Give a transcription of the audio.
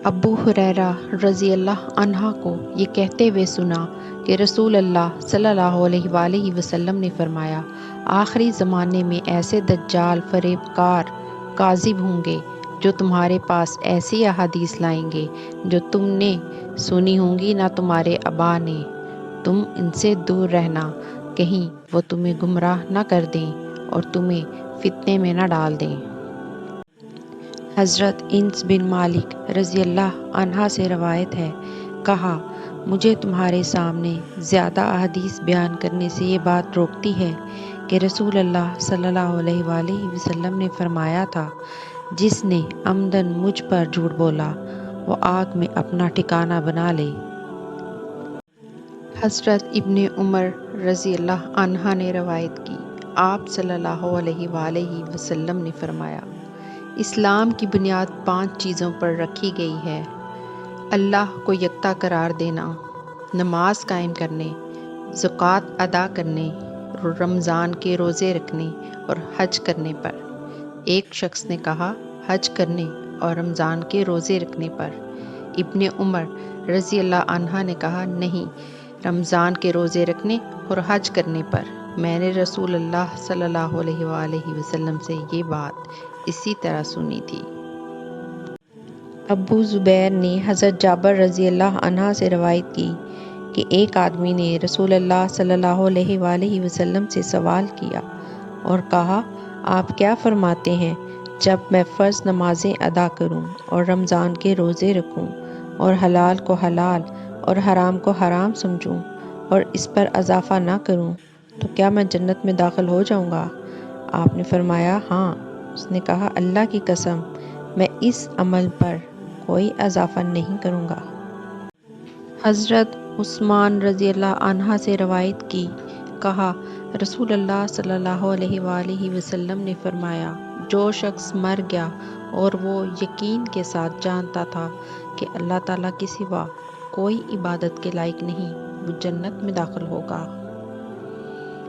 ابو ہریرہ رضی اللہ عنہ کو یہ کہتے ہوئے سنا کہ رسول اللہ صلی اللہ علیہ وآلہ وسلم نے فرمایا، آخری زمانے میں ایسے دجال فریب کار کاذب ہوں گے جو تمہارے پاس ایسی احادیث لائیں گے جو تم نے سنی ہوں گی نہ تمہارے آبا نے۔ تم ان سے دور رہنا، کہیں وہ تمہیں گمراہ نہ کر دیں اور تمہیں فتنے میں نہ ڈال دیں۔ حضرت انس بن مالک رضی اللہ عنہ سے روایت ہے، کہا مجھے تمہارے سامنے زیادہ احادیث بیان کرنے سے یہ بات روکتی ہے کہ رسول اللہ صلی اللہ علیہ وآلہ وسلم نے فرمایا تھا، جس نے عمدن مجھ پر جھوٹ بولا وہ آگ میں اپنا ٹھکانہ بنا لے۔ حضرت ابن عمر رضی اللہ عنہ نے روایت کی، آپ صلی اللہ علیہ وآلہ وسلم نے فرمایا، اسلام کی بنیاد 5 چیزوں پر رکھی گئی ہے: اللہ کو یکتا قرار دینا، نماز قائم کرنے، زکوٰۃ ادا کرنے، رمضان کے روزے رکھنے اور حج کرنے پر۔ ایک شخص نے کہا، حج کرنے اور رمضان کے روزے رکھنے پر؟ ابن عمر رضی اللہ عنہ نے کہا، نہیں، رمضان کے روزے رکھنے اور حج کرنے پر۔ میں نے رسول اللہ صلی اللہ علیہ وآلہ وسلم سے یہ بات اسی طرح سنی تھی۔ ابو زبیر نے حضرت جابر رضی اللہ عنہ سے روایت کی کہ ایک آدمی نے رسول اللہ صلی اللہ علیہ وآلہ وسلم سے سوال کیا اور کہا، آپ کیا فرماتے ہیں جب میں فرض نمازیں ادا کروں اور رمضان کے روزے رکھوں اور حلال کو حلال اور حرام کو حرام سمجھوں اور اس پر اضافہ نہ کروں تو کیا میں جنت میں داخل ہو جاؤں گا؟ آپ نے فرمایا، ہاں۔ اس نے کہا، اللہ کی قسم، میں اس عمل پر کوئی اضافہ نہیں کروں گا۔ حضرت عثمان رضی اللہ عنہ سے روایت کی، کہا رسول اللہ صلی اللہ علیہ وآلہ وسلم نے فرمایا، جو شخص مر گیا اور وہ یقین کے ساتھ جانتا تھا کہ اللہ تعالیٰ کے سوا کوئی عبادت کے لائق نہیں، وہ جنت میں داخل ہوگا۔